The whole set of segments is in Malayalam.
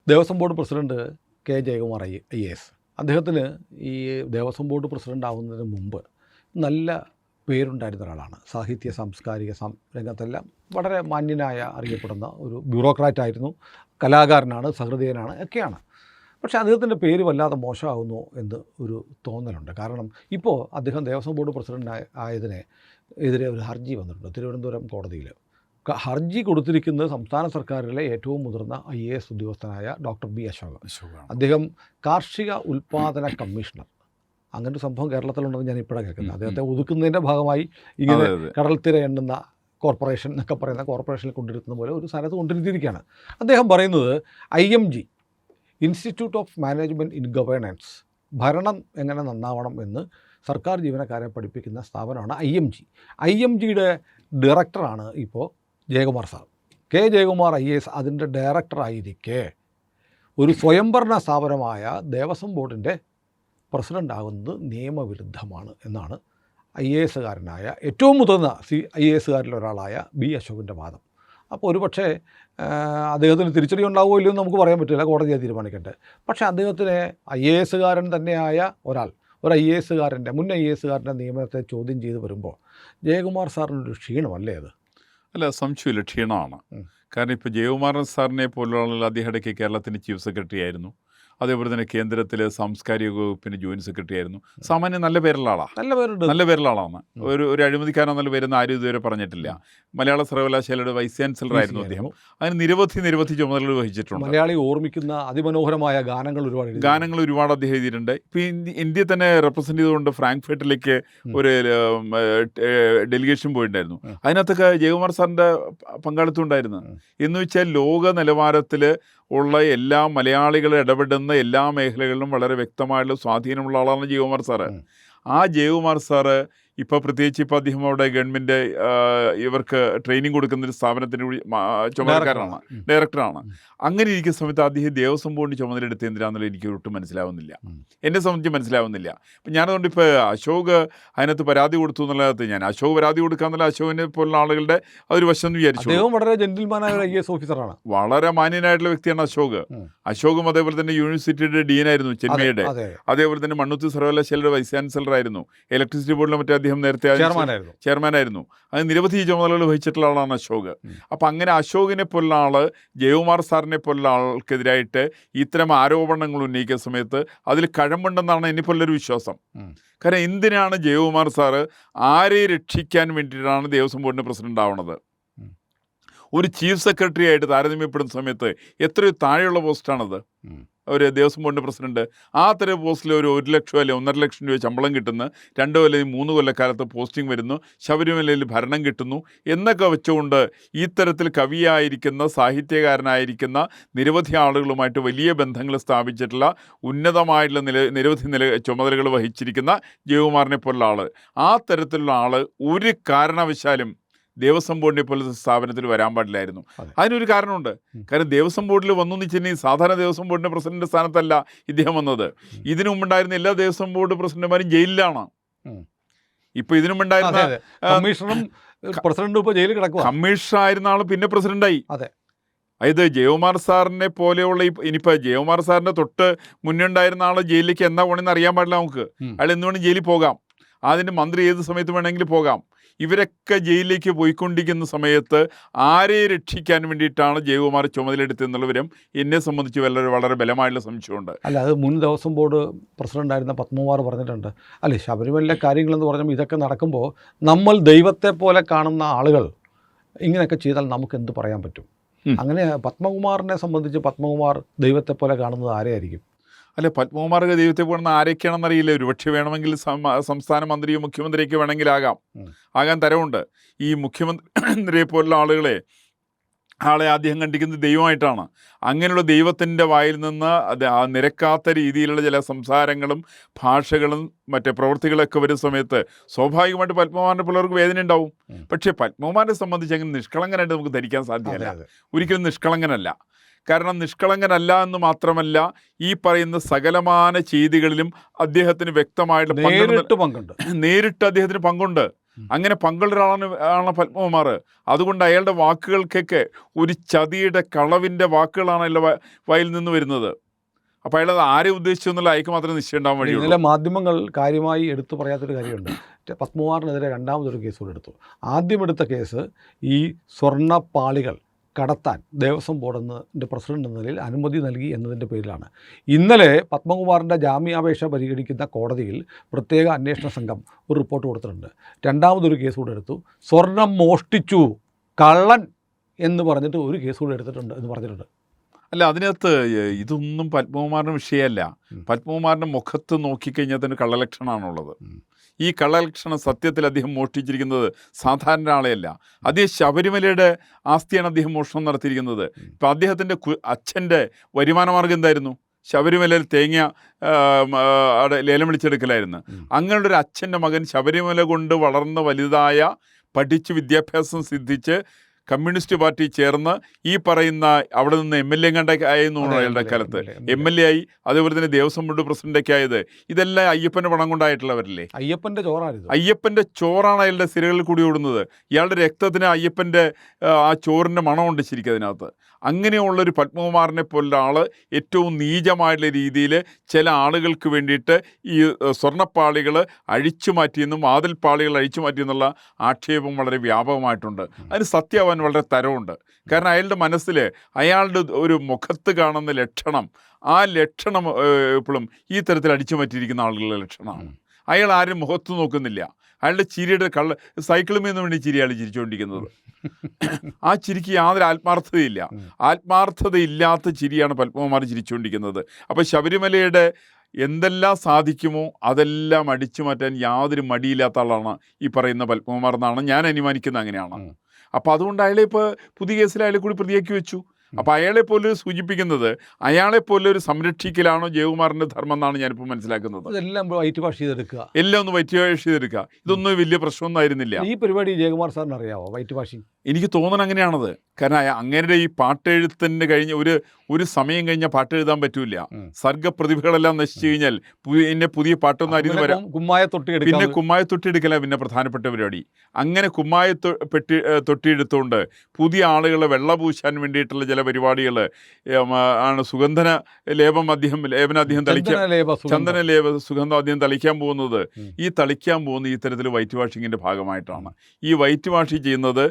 Devaswom board president K Jayakumar IAS അദ്ദേഹത്തിന് ഈ ദേവസ്വം ബോർഡ് പ്രസിഡന്റ് ആവുന്നതിന് മുമ്പ് നല്ല പേരുണ്ടായിരുന്ന ഒരാളാണ്. സാഹിത്യ സാംസ്കാരിക രംഗത്തെല്ലാം വളരെ മാന്യനായ അറിയപ്പെടുന്ന ഒരു ബ്യൂറോക്രാറ്റായിരുന്നു, കലാകാരനാണ്, സഹൃദയനാണ് ഒക്കെയാണ്. പക്ഷേ അദ്ദേഹത്തിൻ്റെ പേര് വല്ലാതെ മോശമാകുന്നു എന്ന് ഒരു തോന്നലുണ്ട്. കാരണം ഇപ്പോൾ അദ്ദേഹം ദേവസ്വം ബോർഡ് പ്രസിഡന്റ് ആയതിന് എതിരെ ഒരു ഹർജി വന്നിട്ടുണ്ട് തിരുവനന്തപുരം കോടതിയിൽ. ഹർജി കൊടുത്തിരിക്കുന്നത് സംസ്ഥാന സർക്കാരിലെ ഏറ്റവും മുതിർന്ന IAS ഉദ്യോഗസ്ഥനായ ഡോക്ടർ B. അശോക്. അദ്ദേഹം കാർഷിക ഉൽപ്പാദന കമ്മീഷണർ. അങ്ങനൊരു സംഭവം കേരളത്തിലുണ്ടെന്ന് ഞാൻ ഇപ്പോഴാണ് കേൾക്കുന്നത്. അദ്ദേഹത്തെ ഒതുക്കുന്നതിൻ്റെ ഭാഗമായി ഇങ്ങനെ കടൽത്തിര എണ്ണുന്ന കോർപ്പറേഷൻ എന്നൊക്കെ പറയുന്ന കോർപ്പറേഷനിൽ കൊണ്ടിരുത്തുന്ന പോലെ ഒരു സ്ഥലത്ത് കൊണ്ടിരുത്തിയിരിക്കുകയാണ്. അദ്ദേഹം പറയുന്നത് IMG, institute of management in governance, ഭരണം എങ്ങനെ നന്നാവണം എന്ന് സർക്കാർ ജീവനക്കാരെ പഠിപ്പിക്കുന്ന സ്ഥാപനമാണ് IMGയുടെ ഡയറക്ടറാണ് ഇപ്പോൾ Jayakumar sir. K Jayakumar IAS അതിൻ്റെ ഡയറക്ടറായിരിക്കെ ഒരു സ്വയംഭരണ സ്ഥാപനമായ ദേവസ്വം ബോർഡിൻ്റെ പ്രസിഡൻ്റ് ആകുന്നത് നിയമവിരുദ്ധമാണ് എന്നാണ് IASകാരനായ ഏറ്റവും മുതിർന്ന IASകാരിൽ ഒരാളായ B. അശോകിൻ്റെ വാദം. അപ്പോൾ ഒരുപക്ഷെ അദ്ദേഹത്തിന് തിരിച്ചടി ഉണ്ടാവുമോ ഇല്ലയോ എന്ന് നമുക്ക് പറയാൻ പറ്റില്ല, കോടതിയെ തീരുമാനിക്കട്ടെ. പക്ഷേ അദ്ദേഹത്തിന് IASകാരൻ തന്നെയായ ഒരു IASകാരൻ്റെ മുൻ IASകാരൻ്റെ നിയമനത്തെ ചോദ്യം ചെയ്ത് വരുമ്പോൾ ജയകുമാർ സാറിനൊരു ക്ഷീണമല്ലേ അത്? അല്ല, സംശയമില്ല, ക്ഷീണമാണ്. കാരണം ഇപ്പോൾ ജയകുമാരൻ സാറിനെ പോലുള്ള ആളുകൾ അദ്ദേഹം ഇടയ്ക്ക് കേരളത്തിൻ്റെ ചീഫ് സെക്രട്ടറി ആയിരുന്നു, അതേപോലെ തന്നെ കേന്ദ്രത്തിലെ സാംസ്കാരിക വകുപ്പിന് ജോയിൻറ്റ് സെക്രട്ടറി ആയിരുന്നു. സാമാന്യം നല്ല പേരുള്ള ആളാണ്, നല്ല പേരുള്ള ആളാണ്. ഒരു അഴിമതിക്കാരെന്നുള്ള പേരൊന്നും ആരും ഇതുവരെ പറഞ്ഞിട്ടില്ല. മലയാള സർവകലാശാലയുടെ വൈസ് ചാൻസലർ ആയിരുന്നു അദ്ദേഹം. അതിന് നിരവധി ചുമതലകൾ വഹിച്ചിട്ടുണ്ട്. മലയാളി ഓർമ്മിക്കുന്ന അതിമനോഹരമായ ഗാനങ്ങൾ ഒരുപാട് അദ്ദേഹം എഴുതിയിട്ടുണ്ട്. ഇപ്പോൾ ഇന്ത്യയെ തന്നെ റെപ്രസെൻ്റ് ചെയ്തുകൊണ്ട് ഫ്രാങ്ക്ഫർട്ടിലേക്ക് ഒരു ഡെലിഗേഷൻ പോയിട്ടുണ്ടായിരുന്നു. അതിനകത്തൊക്കെ ജയകുമാർ സാറിൻ്റെ പങ്കാളിത്തം ഉണ്ടായിരുന്നു. എന്ന് വെച്ചാൽ ലോക നിലവാരത്തിൽ ഉള്ള എല്ലാ മലയാളികൾ ഇടപെടുന്ന എല്ലാ മേഖലകളിലും വളരെ വ്യക്തമായിട്ടുള്ള സ്വാധീനമുള്ള ആളാണ് ജയകുമാർ സാറ്. ആ ജയകുമാർ സാറ് ഇപ്പോൾ പ്രത്യേകിച്ച് ഇപ്പോൾ അദ്ദേഹം അവിടെ ഗവൺമെൻറ് ഇവർക്ക് ട്രെയിനിങ് കൊടുക്കുന്ന ഒരു സ്ഥാപനത്തിൻ്റെ ചുമതലക്കാരനാണ്, ഡയറക്ടറാണ്. അങ്ങനെ ഇരിക്കുന്ന സമയത്ത് അദ്ദേഹം ദേവസ്വം ബോർഡിന് ചുമതല എടുത്ത് എന്തിനാണെന്നുള്ളത് എനിക്ക് ഒട്ടും മനസ്സിലാവുന്നില്ല, എന്നെ സംബന്ധിച്ച് മനസ്സിലാവുന്നില്ല. അപ്പം ഞാനതുകൊണ്ട് ഇപ്പോൾ അശോക് അതിനകത്ത് പരാതി കൊടുത്തു എന്നുള്ളത്, ഞാൻ അശോക് പരാതി കൊടുക്കാന്നുള്ള അശോകിനെ പോലുള്ള ആളുകളുടെ അതൊരു വശം എന്ന് വിചാരിച്ചു. വളരെ ജെന്റിൽമാനായ IAS ഓഫീസറാണ്, വളരെ മാന്യനായിട്ടുള്ള വ്യക്തിയാണ് അശോകും അതേപോലെ തന്നെ യൂണിവേഴ്സിറ്റിയുടെ ഡീനായിരുന്നു ചെന്നൈയുടെ, അതേപോലെ തന്നെ മണ്ണുത്തി സർവകലാശാലയുടെ വൈസ് ചാൻസലർ ആയിരുന്നു, ഇലക്ട്രിസിറ്റി ബോർഡിലെ മറ്റേ അദ്ദേഹം നേരത്തെ ചെയർമാനായിരുന്നു. അത് നിരവധി ചുമതലകൾ വഹിച്ചിട്ടുള്ള ആളാണ് അശോക്. അപ്പം അങ്ങനെ അശോകിനെ പോലുള്ള ആള് ജയകുമാർ സാറിനെ പോലുള്ള ആൾക്കെതിരായിട്ട് ഇത്തരം ആരോപണങ്ങൾ ഉന്നയിക്കുന്ന സമയത്ത് അതിൽ കഴമ്പുണ്ടെന്നാണ് എന്നെപ്പോലുള്ളൊരു വിശ്വാസം. കാരണം എന്തിനാണ് ജയകുമാർ സാറ് ആരെ രക്ഷിക്കാൻ വേണ്ടിയിട്ടാണ് ദേവസ്വം ബോർഡിൻ്റെ പ്രസിഡന്റ് ആവണത്? ഒരു ചീഫ് സെക്രട്ടറി ആയിട്ട് താരതമ്യപ്പെടുന്ന സമയത്ത് എത്രയോ താഴെയുള്ള പോസ്റ്റാണത് ഒരു ദേവസ്വം ബോർഡിൻ്റെ പ്രസിഡന്റ്. ആ തരം പോസ്റ്റിൽ ഒരു 1 ലക്ഷം അല്ലെങ്കിൽ 1.5 ലക്ഷം രൂപ ശമ്പളം കിട്ടുന്നു, 2 അല്ലെങ്കിൽ 3 കൊല്ലക്കാലത്ത് പോസ്റ്റിംഗ് വരുന്നു, ശബരിമലയിൽ ഭരണം കിട്ടുന്നു എന്നൊക്കെ വെച്ചുകൊണ്ട് ഈ തരത്തിൽ കവിയായിരിക്കുന്ന സാഹിത്യകാരനായിരിക്കുന്ന നിരവധി ആളുകളുമായിട്ട് വലിയ ബന്ധങ്ങൾ സ്ഥാപിച്ചിട്ടുള്ള ഉന്നതമായിട്ടുള്ള നിരവധി ചുമതലകൾ വഹിച്ചിരിക്കുന്ന ജയകുമാറിനെ പോലുള്ള ആൾ, ആ തരത്തിലുള്ള ആൾ ഒരു കാരണവശാലും ദേവസ്വം ബോർഡിനെ പോലത്തെ സ്ഥാപനത്തിൽ വരാൻ പാടില്ലായിരുന്നു. അതിനൊരു കാരണമുണ്ട്. കാരണം ദേവസ്വം ബോർഡിൽ വന്നു വെച്ചിട്ടുണ്ടെങ്കിൽ സാധാരണ ദേവസ്വം ബോർഡിൻ്റെ പ്രസിഡന്റ് സ്ഥാനത്തല്ല ഇദ്ദേഹം വന്നത്. ഇതിനു മുമ്പുണ്ടായിരുന്ന എല്ലാ ദേവസ്വം ബോർഡ് പ്രസിഡന്റുമാരും ജയിലിലാണ്. ഇപ്പൊ ഇതിനു മുമ്പുണ്ടായിരുന്ന കമ്മീഷണറും പ്രസിഡന്റും ഇപ്പോൾ ജയിലിൽ കിടക്കുക. കമ്മീഷണർ ആയിരുന്ന ആൾ പിന്നെ പ്രസിഡന്റായി. അതായത് ജയകുമാർ സാറിനെ പോലെയുള്ള ഇനിയിപ്പോൾ ജയകുമാർ സാറിൻ്റെ തൊട്ട് മുന്നുണ്ടായിരുന്ന ആൾ ജയിലിലേക്ക് എന്നാ പോകണമെന്ന് അറിയാൻ പാടില്ല നമുക്ക്. അയാൾ എന്തുകൊണ്ട് ജയിലിൽ പോകാം, അതിൻ്റെ മന്ത്രി ഏത് സമയത്ത് വേണമെങ്കിലും പോകാം. ഇവരൊക്കെ ജയിലിലേക്ക് പോയിക്കൊണ്ടിരിക്കുന്ന സമയത്ത് ആരെ രക്ഷിക്കാൻ വേണ്ടിയിട്ടാണ് ജയകുമാർ ചുമതലയെടുത്തെന്നുള്ളവരും എന്നെ സംബന്ധിച്ച് വളരെ ബലമായിട്ടുള്ള സംശയമുണ്ട്. അല്ല, അത് മുൻ ദേവസ്വം ബോർഡ് പ്രസിഡന്റായിരുന്ന പത്മകുമാർ പറഞ്ഞിട്ടുണ്ട്. അല്ലേ, ശബരിമലയിലെ കാര്യങ്ങളെന്ന് പറഞ്ഞാൽ ഇതൊക്കെ നടക്കുമ്പോൾ നമ്മൾ ദൈവത്തെ പോലെ കാണുന്ന ആളുകൾ ഇങ്ങനെയൊക്കെ ചെയ്താൽ നമുക്ക് എന്ത് പറയാൻ പറ്റും? അങ്ങനെ പത്മകുമാറിനെ സംബന്ധിച്ച് പത്മകുമാർ ദൈവത്തെ പോലെ കാണുന്നത് ആരെയായിരിക്കും? അല്ലെ, പത്മകുമാർക്ക് ദൈവത്തെ പോകുന്ന ആരൊക്കെയാണെന്നറിയില്ല. ഒരുപക്ഷെ വേണമെങ്കിൽ സംസ്ഥാന മന്ത്രിയോ മുഖ്യമന്ത്രിയൊക്കെ വേണമെങ്കിൽ ആകാൻ തരമുണ്ട്. ഈ മുഖ്യമന്ത്രിയെ പോലുള്ള ആളെ ആദ്യം കണ്ടിരിക്കുന്നത് ദൈവമായിട്ടാണ്. അങ്ങനെയുള്ള ദൈവത്തിൻ്റെ വായിൽ നിന്ന് നിരക്കാത്ത രീതിയിലുള്ള ചില സംസാരങ്ങളും ഭാഷകളും മറ്റേ പ്രവൃത്തികളൊക്കെ വരുന്ന സമയത്ത് സ്വാഭാവികമായിട്ട് പത്മകുമാറിൻ്റെ പിള്ളേർക്ക് വേദന ഉണ്ടാവും. പക്ഷേ പത്മകുമാറിനെ സംബന്ധിച്ച് അങ്ങനെ നിഷ്കളങ്കനായിട്ട് നമുക്ക് ധരിക്കാൻ സാധ്യമല്ല. ഒരിക്കലും നിഷ്കളങ്കനല്ല. കാരണം നിഷ്കളങ്കനല്ല എന്ന് മാത്രമല്ല, ഈ പറയുന്ന സകലമാന ചെയ്തികളിലും അദ്ദേഹത്തിന് വ്യക്തമായിട്ടുള്ള പങ്കുണ്ട്. നേരിട്ട് അദ്ദേഹത്തിന് പങ്കുണ്ട്. അങ്ങനെ പങ്കുള്ള ഒരാളാണ് പത്മകുമാർ. അതുകൊണ്ട് അയാളുടെ വാക്കുകൾക്കൊക്കെ ഒരു ചതിയുടെ കളവിൻ്റെ വാക്കുകളാണ് അയാളുടെ വായിൽ നിന്ന് വരുന്നത്. അപ്പോൾ അയാളത് ആരെ ഉദ്ദേശിച്ചു എന്നുള്ള അയക്ക് മാത്രമേ നിശ്ചയം ഉണ്ടാവാൻ വഴിയുള്ളൂ. ഇന്നലെ മാധ്യമങ്ങൾ കാര്യമായി എടുത്തു പറയാത്തൊരു കാര്യമുണ്ട്. പത്മകുമാറിനെതിരെ രണ്ടാമതൊരു കേസ് കൂടെ എടുത്തു. ആദ്യം എടുത്ത കേസ് ഈ സ്വർണ്ണപ്പാളികൾ കടത്താൻ ദേവസ്വം ബോർഡിൻ്റെ പ്രസിഡന്റ് എന്ന നിലയിൽ അനുമതി നൽകി എന്നതിൻ്റെ പേരിലാണ്. ഇന്നലെ പത്മകുമാറിൻ്റെ ജാമ്യാപേക്ഷ പരിഗണിക്കുന്ന കോടതിയിൽ പ്രത്യേക അന്വേഷണ സംഘം ഒരു റിപ്പോർട്ട് കൊടുത്തിട്ടുണ്ട്. രണ്ടാമതൊരു കേസ് കൂടെ എടുത്തു. സ്വർണം മോഷ്ടിച്ചു, കള്ളൻ എന്ന് പറഞ്ഞിട്ട് ഒരു കേസ് കൂടെ എടുത്തിട്ടുണ്ട് എന്ന് പറഞ്ഞിട്ടുണ്ട്. അല്ല, അതിനകത്ത് ഇതൊന്നും പത്മകുമാറിൻ്റെ വിഷയമല്ല. പത്മകുമാറിൻ്റെ മുഖത്ത് നോക്കിക്കഴിഞ്ഞാൽ തന്നെ കള്ളലക്ഷണമാണുള്ളത്. ഈ കള്ളലക്ഷണം സത്യത്തിൽ അദ്ദേഹം മോഷ്ടിച്ചിരിക്കുന്നത് സാധാരണ ആളെയല്ല. അദ്ദേഹം ശബരിമലയുടെ ആസ്തിയാണ് അദ്ദേഹം മോഷണം നടത്തിയിരിക്കുന്നത്. ഇപ്പം അദ്ദേഹത്തിൻ്റെ അച്ഛൻ്റെ വരുമാനമാർഗ്ഗം എന്തായിരുന്നു? ശബരിമലയിൽ തേങ്ങ ലേലം വിളിച്ചെടുക്കലായിരുന്നു. അങ്ങനെയുള്ള ഒരു അച്ഛൻ്റെ മകൻ ശബരിമല കൊണ്ട് വളർന്ന് വലുതായ, പഠിച്ച് വിദ്യാഭ്യാസം സിദ്ധിച്ച് കമ്മ്യൂണിസ്റ്റ് പാർട്ടി ചേർന്ന് ഈ പറയുന്ന അവിടെ നിന്ന് MLA ആയിരുന്നു അയാളുടെ കാലത്ത്. MLA ആയി, അതേപോലെ തന്നെ ദേവസ്വം ബോർഡ് പ്രസിഡന്റൊക്കെ ആയത്. ഇതെല്ലാം അയ്യപ്പൻ്റെ പണം കൊണ്ടായിട്ടുള്ളവരല്ലേ? അയ്യപ്പൻ്റെ ചോറാണ് അയാളുടെ സിരകളിൽ കൂടി ഓടുന്നത്. ഇയാളുടെ രക്തത്തിന് അയ്യപ്പൻ്റെ ആ ചോറിൻ്റെ മണമുണ്ട് ശരിക്കും അതിനകത്ത്. അങ്ങനെയുള്ളൊരു പത്മകുമാറിനെ പോലുള്ള ആൾ ഏറ്റവും നീചമായിട്ടുള്ള രീതിയിൽ ചില ആളുകൾക്ക് വേണ്ടിയിട്ട് ഈ സ്വർണ്ണപ്പാളികൾ അഴിച്ചു മാറ്റിയെന്നും വാതിൽപ്പാളികൾ അഴിച്ചു മാറ്റിയെന്നുള്ള ആക്ഷേപം വളരെ വ്യാപകമായിട്ടുണ്ട്. അതിന് സത്യമാവാൻ വളരെ തരവുണ്ട്. കാരണം അയാളുടെ മനസ്സിൽ അയാളുടെ ഒരു മുഖത്ത് കാണുന്ന ലക്ഷണം, ആ ലക്ഷണം എപ്പോഴും ഈ തരത്തിൽ അടിച്ചു മാറ്റിയിരിക്കുന്ന ആളുകളുടെ ലക്ഷണമാണ്. അയാൾ ആരും മുഖത്ത് നോക്കുന്നില്ല. അയാളുടെ ചിരിയുടെ സൈക്കിളിൽ നിന്ന് വേണ്ടി ചിരി അയാൾ ചിരിച്ചുകൊണ്ടിരിക്കുന്നത്. ആ ചിരിക്ക് യാതൊരു ആത്മാർത്ഥതയില്ല. ആത്മാർത്ഥതയില്ലാത്ത ചിരിയാണ് പത്മകുമാർ ചിരിച്ചുകൊണ്ടിരിക്കുന്നത്. അപ്പോൾ ശബരിമലയുടെ എന്തെല്ലാം സാധിക്കുമോ അതെല്ലാം അടിച്ചു മാറ്റാൻ യാതൊരു മടിയില്ലാത്ത ആളാണ് ഈ പറയുന്ന പത്മകുമാർ എന്നാണ് ഞാൻ അനുമാനിക്കുന്നത്. അങ്ങനെയാണ്. അപ്പോൾ അതുകൊണ്ട് അയാളെ ഇപ്പോൾ പുതിയ കേസിൽ അയാളെ കൂടി പ്രതിയാക്കി വെച്ചു. അപ്പോൾ അയാളെപ്പോലെ സൂചിപ്പിക്കുന്നത് അയാളെപ്പോലെ ഒരു സംരക്ഷിക്കലാണോ ജയകുമാറിൻ്റെ ധർമ്മം എന്നാണ് ഞാനിപ്പോൾ മനസ്സിലാക്കുന്നത്. എല്ലാം വൈറ്റ് വാഷ് ചെയ്തെടുക്കുക, എല്ലാം ഒന്ന് വൈറ്റ് വാഷ് ചെയ്തെടുക്കുക. ഇതൊന്നും വലിയ പ്രശ്നമൊന്നും ആയിരുന്നില്ല. ഈ പരിപാടി ജയകുമാർ സാറിന് അറിയാമോ, വൈറ്റ് വാഷിംഗ്? എനിക്ക് തോന്നുന്നത് അങ്ങനെയാണത്. കാരണം അങ്ങേരുടെ ഈ പാട്ടെഴുത്തിൻ്റെ കഴിഞ്ഞ ഒരു സമയം കഴിഞ്ഞാൽ പാട്ടെഴുതാൻ പറ്റൂല. സർഗപ്രതിഭകളെല്ലാം നശിച്ചു കഴിഞ്ഞാൽ പിന്നെ പുതിയ പാട്ടൊന്നും അരിഞ്ഞു വരാം. പിന്നെ കുമ്മായ തൊട്ടിയെടുക്കല പിന്നെ പ്രധാനപ്പെട്ട പരിപാടി. അങ്ങനെ കുമ്മായ തൊട്ടിയെടുത്തുകൊണ്ട് പുതിയ ആളുകളെ വെള്ളപൂശാൻ വേണ്ടിയിട്ടുള്ള ചില പരിപാടികൾ ആണ്. സുഗന്ധന ലേപം അദ്ദേഹം ചന്ദന ലേപ സുഗന്ധം അദ്ദേഹം തളിക്കാൻ പോകുന്നത്. ഈ തളിക്കാൻ പോകുന്ന ഈ തരത്തിൽ വൈറ്റ് വാഷിങ്ങിൻ്റെ ഭാഗമായിട്ടാണ്. ഈ വൈറ്റ് വാഷിംഗ് ചെയ്യുന്നത്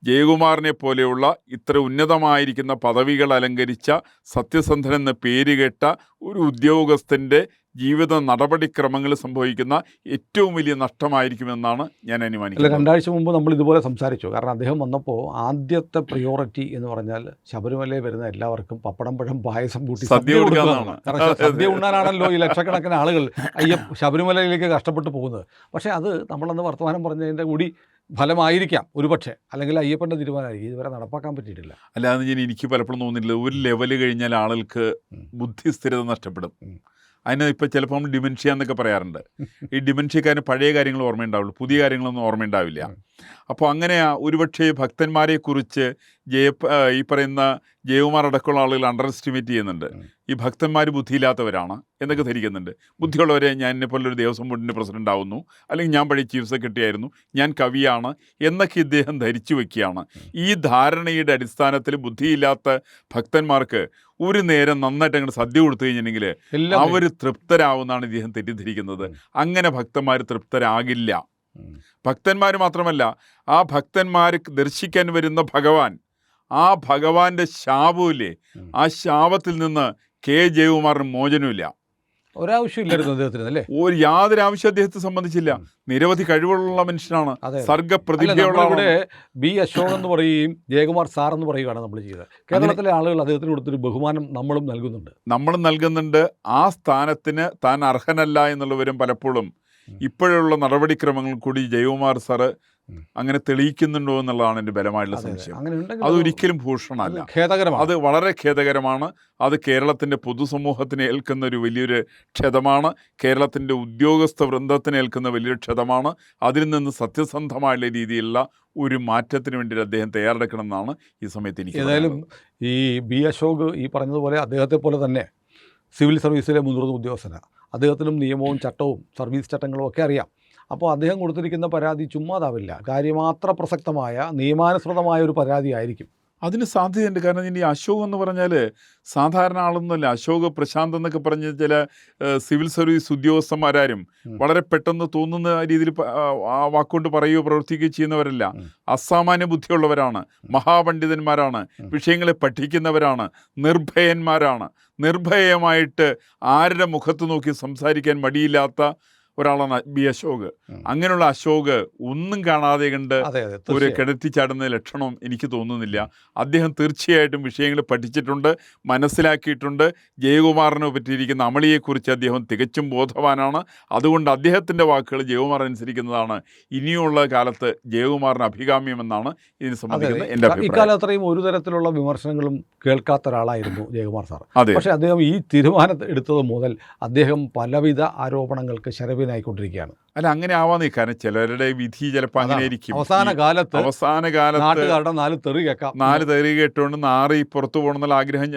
ജയകുമാറിനെ പോലെയുള്ള ഇത്ര ഉന്നതമായിരിക്കുന്ന പദവികൾ അലങ്കരിച്ച സത്യസന്ധനെന്ന് പേരുകേട്ട ഒരു ഉദ്യോഗസ്ഥൻ്റെ ജീവിത നടപടിക്രമങ്ങൾ സംഭവിക്കുന്ന ഏറ്റവും വലിയ നഷ്ടമായിരിക്കുമെന്നാണ് ഞാൻ അനുമാനിക്കുന്നത്. 2 ആഴ്ച മുമ്പ് നമ്മൾ ഇതുപോലെ സംസാരിച്ചു. കാരണം അദ്ദേഹം വന്നപ്പോൾ ആദ്യത്തെ പ്രിയോറിറ്റി എന്ന് പറഞ്ഞാൽ ശബരിമലയിൽ വരുന്ന എല്ലാവർക്കും പപ്പടം പഴം പായസം കൂട്ടി സദ്യ കൊടുക്കാനാണ്. സദ്യ ഉണ്ണാനാണല്ലോ ഈ ലക്ഷക്കണക്കിന് ആളുകൾ ശബരിമലയിലേക്ക് കഷ്ടപ്പെട്ട് പോകുന്നത്. പക്ഷേ അത് നമ്മളന്ന് വർത്തമാനം പറഞ്ഞതിൻ്റെ കൂടി ഫലമായിരിക്കാം ഒരുപക്ഷെ, അല്ലെങ്കിൽ അയ്യപ്പൻ്റെ തീരുമാനമായിരിക്കും. ഇതുവരെ നടപ്പാക്കാൻ പറ്റിയിട്ടില്ല. അല്ലാതെ എനിക്ക് പലപ്പോഴും തോന്നിയിട്ടില്ല. ഒരു ലെവല് കഴിഞ്ഞാൽ ആളുകൾക്ക് ബുദ്ധി സ്ഥിരത നഷ്ടപ്പെടും. അതിന് ഇപ്പോൾ ചിലപ്പോൾ നമ്മൾ ഡിമെൻഷ്യ എന്നൊക്കെ പറയാറുണ്ട്. ഈ ഡിമെൻഷ്യക്കാരന് പഴയ കാര്യങ്ങൾ ഓർമ്മയുണ്ടാവുള്ളൂ, പുതിയ കാര്യങ്ങളൊന്നും ഓർമ്മയുണ്ടാവില്ല. അപ്പോൾ അങ്ങനെ ഒരുപക്ഷെ ഭക്തന്മാരെക്കുറിച്ച് ഈ പറയുന്ന ജയകുമാർ അടക്കമുള്ള ആളുകൾ അണ്ടർ എസ്റ്റിമേറ്റ് ചെയ്യുന്നുണ്ട്. ഈ ഭക്തന്മാർ ബുദ്ധിയില്ലാത്തവരാണ് എന്നൊക്കെ ധരിക്കുന്നുണ്ട്. ബുദ്ധിയുള്ളവരെ ഞാൻ എന്നെപ്പോലൊരു ദേവസ്വം ബോർഡിൻ്റെ പ്രസിഡന്റ് ആവുന്നു, അല്ലെങ്കിൽ ഞാൻ പഴയ ചീഫ് സെക്രട്ടറി ആയിരുന്നു, ഞാൻ കവിയാണ് എന്നൊക്കെ ഇദ്ദേഹം ധരിച്ചു വയ്ക്കുകയാണ്. ഈ ധാരണയുടെ അടിസ്ഥാനത്തിൽ ബുദ്ധിയില്ലാത്ത ഭക്തന്മാർക്ക് ഒരു നേരം നന്നായിട്ട് അങ്ങോട്ട് സദ്യ കൊടുത്തു കഴിഞ്ഞിട്ടുണ്ടെങ്കിൽ അവർ തൃപ്തരാവുന്നതാണ് ഇദ്ദേഹം തെറ്റിദ്ധരിക്കുന്നത്. അങ്ങനെ ഭക്തന്മാർ തൃപ്തരാകില്ല. ഭക്തന്മാർ മാത്രമല്ല, ആ ഭക്തന്മാർ ദർശിക്കാൻ വരുന്ന ഭഗവാൻ, ആ ഭഗവാന്റെ ശാപമില്ലേ, ആ ശാപത്തിൽ നിന്ന് ജയകുമാറിന് മോചനമില്ല. ഒരാവശ്യമില്ലായിരുന്നു അദ്ദേഹത്തിന്, അല്ലേ? യാതൊരു ആവശ്യം അദ്ദേഹത്തെ സംബന്ധിച്ചില്ല. നിരവധി കഴിവുള്ള മനുഷ്യനാണ്, സർഗപ്രതിഭയുള്ള. ഇവിടെ ബി അശോക് എന്ന് പറയുകയും ജയകുമാർ സാർ എന്ന് പറയുകയാണ് നമ്മൾ ചെയ്തത്. കേരളത്തിലെ ആളുകൾ അദ്ദേഹത്തിന് കൊടുത്തൊരു ബഹുമാനം നമ്മളും നൽകുന്നുണ്ട്. ആ സ്ഥാനത്തിന് താൻ അർഹനല്ല എന്നുള്ളവരും പലപ്പോഴും ഇപ്പോഴുള്ള നടപടിക്രമങ്ങൾ കൂടി ജയകുമാർ സാറ് അങ്ങനെ തെളിയിക്കുന്നുണ്ടോ എന്നുള്ളതാണ് എൻ്റെ ബലമായിട്ടുള്ള സംശയം. അതൊരിക്കലും ഭൂഷണമല്ല, അത് വളരെ ഖേദകരമാണ്. അത് കേരളത്തിൻ്റെ പൊതുസമൂഹത്തിന് ഏൽക്കുന്ന ഒരു വലിയൊരു ക്ഷതമാണ്. കേരളത്തിൻ്റെ ഉദ്യോഗസ്ഥ വൃന്ദത്തിന് ഏൽക്കുന്ന വലിയൊരു ക്ഷതമാണ്. അതിൽ നിന്ന് സത്യസന്ധമായുള്ള രീതിയിലുള്ള ഒരു മാറ്റത്തിന് വേണ്ടി അദ്ദേഹം തയ്യാറെടുക്കണം എന്നാണ് ഈ സമയത്ത് എനിക്ക്. ഏതായാലും ഈ ബി അശോക് ഈ പറഞ്ഞതുപോലെ അദ്ദേഹത്തെ പോലെ തന്നെ സിവിൽ സർവീസിലെ മുതിർന്ന ഉദ്യോഗസ്ഥനാണ്. അദ്ദേഹത്തിനും നിയമവും ചട്ടവും സർവീസ് ചട്ടങ്ങളും ഒക്കെ അറിയാം. അപ്പോൾ അദ്ദേഹം കൊടുത്തിരിക്കുന്ന പരാതി ചുമ്മാതാവില്ല, കാര്യമാത്ര പ്രസക്തമായ നിയമാനുസൃതമായ ഒരു പരാതി ആയിരിക്കും. അതിന് സാധ്യതയുണ്ട്. കാരണം ഇനി അശോക് എന്ന് പറഞ്ഞാൽ സാധാരണ ആളൊന്നുമല്ല. അശോക്, പ്രശാന്ത് എന്നൊക്കെ പറഞ്ഞ ചില സിവിൽ സർവീസ് ഉദ്യോഗസ്ഥന്മാരും വളരെ പെട്ടെന്ന് തോന്നുന്ന രീതിയിൽ ആ വാക്കുകൊണ്ട് പറയുകയോ പ്രവർത്തിക്കുകയോ ചെയ്യുന്നവരല്ല. അസാമാന്യ ബുദ്ധിയുള്ളവരാണ്, മഹാപണ്ഡിതന്മാരാണ്, വിഷയങ്ങളെ പഠിക്കുന്നവരാണ്, നിർഭയന്മാരാണ്. നിർഭയമായിട്ട് ആരുടെ മുഖത്ത് നോക്കി സംസാരിക്കാൻ മടിയില്ലാത്ത ഒരാളാണ് ബി അശോക്. അങ്ങനെയുള്ള അശോക് ഒന്നും കാണാതെ കണ്ട് ഒരു കിടത്തിച്ചാടുന്ന ലക്ഷണം എനിക്ക് തോന്നുന്നില്ല. അദ്ദേഹം തീർച്ചയായിട്ടും വിഷയങ്ങൾ പഠിച്ചിട്ടുണ്ട്, മനസ്സിലാക്കിയിട്ടുണ്ട്. ജയകുമാറിനെ പറ്റിയിരിക്കുന്ന അമളിയെക്കുറിച്ച് അദ്ദേഹം തികച്ചും ബോധവാനാണ്. അതുകൊണ്ട് അദ്ദേഹത്തിൻ്റെ വാക്കുകൾ ജയകുമാർ അനുസരിക്കുന്നതാണ് ഇനിയുള്ള കാലത്ത് ജയകുമാറിന് അഭികാമ്യമെന്നാണ് ഇതിനെ സംബന്ധിക്കുന്നത് എൻ്റെ അഭിപ്രായം. ഇക്കാലം അത്രയും ഒരു തരത്തിലുള്ള വിമർശനങ്ങളും കേൾക്കാത്ത ഒരാളായിരുന്നു ജയകുമാർ സാർ. പക്ഷേ അദ്ദേഹം ഈ തീരുമാനം എടുത്തത് മുതൽ അദ്ദേഹം പലവിധ ആരോപണങ്ങൾക്ക് ശരവിനായിക്കൊണ്ടിരിക്കുകയാണ്. അല്ല, അങ്ങനെ ആവാൻ കാരണം ചിലരുടെ വിധി ചിലപ്പോൾ അങ്ങനെ ആയിരിക്കും. അവസാന കാലത്ത് നാട്ടുകാരുടെ നാല് തെറി കേട്ടുകൊണ്ട് നാറി പുറത്തു പോകണമെന്നുള്ള ആഗ്രഹം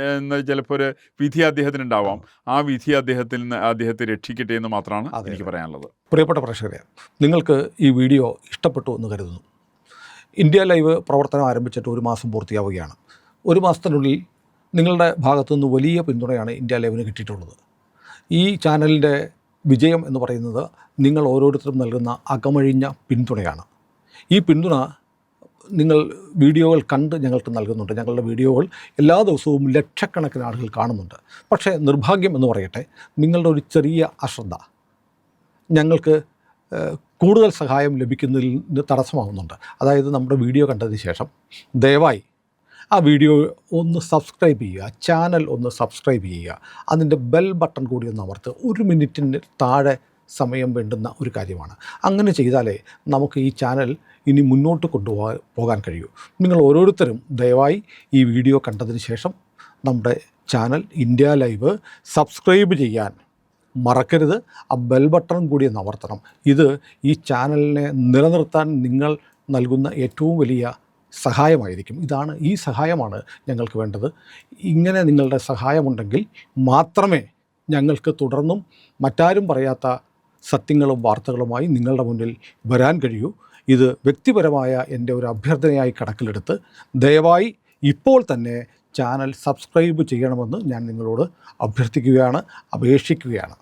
ചിലപ്പോൾ ഒരു വിധി അദ്ദേഹത്തിന് ഉണ്ടാവാം. ആ വിധി അദ്ദേഹത്തെ രക്ഷിക്കട്ടെ എന്ന് മാത്രമാണ് എനിക്ക് പറയാനുള്ളത്. പ്രിയപ്പെട്ട പ്രേക്ഷകരെ, നിങ്ങൾക്ക് ഈ വീഡിയോ ഇഷ്ടപ്പെട്ടു എന്ന് കരുതുന്നു. ഇന്ത്യ ലൈവ് പ്രവർത്തനം ആരംഭിച്ചിട്ട് 1 മാസം പൂർത്തിയാവുകയാണ്. 1 മാസത്തിനുള്ളിൽ നിങ്ങളുടെ ഭാഗത്തുനിന്ന് വലിയ പിന്തുണയാണ് ഇന്ത്യ ലൈവിന് കിട്ടിയിട്ടുള്ളത്. ഈ ചാനലിൻ്റെ വിജയം എന്ന് പറയുന്നത് നിങ്ങൾ ഓരോരുത്തരും നൽകുന്ന അകമഴിഞ്ഞ പിന്തുണയാണ്. ഈ പിന്തുണ നിങ്ങൾ വീഡിയോകൾ കണ്ട് ഞങ്ങൾക്ക് നൽകുന്നുണ്ട്. ഞങ്ങളുടെ വീഡിയോകൾ എല്ലാ ദിവസവും ലക്ഷക്കണക്കിന് ആളുകൾ കാണുന്നുണ്ട്. പക്ഷേ നിർഭാഗ്യം എന്ന് പറയട്ടെ, നിങ്ങളുടെ ഒരു ചെറിയ അശ്രദ്ധ ഞങ്ങൾക്ക് കൂടുതൽ സഹായം ലഭിക്കുന്നതിന് തടസ്സമാകുന്നുണ്ട്. അതായത് നമ്മുടെ വീഡിയോ കണ്ടതിന് ശേഷം ദയവായി ആ വീഡിയോ ഒന്ന് സബ്സ്ക്രൈബ് ചെയ്യുക, ചാനൽ ഒന്ന് സബ്സ്ക്രൈബ് ചെയ്യുക, അതിൻ്റെ ബെൽ ബട്ടൺ കൂടി ഒന്ന് അമർത്തുക. 1 മിനിറ്റിന് താഴെ സമയം വേണ്ടുന്ന ഒരു കാര്യമാണ്. അങ്ങനെ ചെയ്താലേ നമുക്ക് ഈ ചാനൽ ഇനി മുന്നോട്ട് പോകാൻ കഴിയൂ. നിങ്ങൾ ഓരോരുത്തരും ദയവായി ഈ വീഡിയോ കണ്ടതിന് ശേഷം നമ്മുടെ ചാനൽ ഇന്ത്യ ലൈവ് സബ്സ്ക്രൈബ് ചെയ്യാൻ മറക്കരുത്. ആ ബെൽ ബട്ടൺ കൂടി ഒന്ന് അമർത്തണം. ഇത് ഈ ചാനലിനെ നിലനിർത്താൻ നിങ്ങൾ നൽകുന്ന ഏറ്റവും വലിയ സഹായമായിരിക്കും. ഈ സഹായമാണ് ഞങ്ങൾക്ക് വേണ്ടത്. ഇങ്ങനെ നിങ്ങളുടെ സഹായമുണ്ടെങ്കിൽ മാത്രമേ ഞങ്ങൾക്ക് തുടർന്നും മറ്റാരും പറയാത്ത സത്യങ്ങളും വാർത്തകളുമായി നിങ്ങളുടെ മുന്നിൽ വരാൻ കഴിയൂ. ഇത് വ്യക്തിപരമായ എൻ്റെ ഒരു അഭ്യർത്ഥനയായി കണക്കിലെടുത്ത് ദയവായി ഇപ്പോൾ തന്നെ ചാനൽ സബ്സ്ക്രൈബ് ചെയ്യണമെന്ന് ഞാൻ നിങ്ങളോട് അഭ്യർത്ഥിക്കുകയാണ്, അപേക്ഷിക്കുകയാണ്.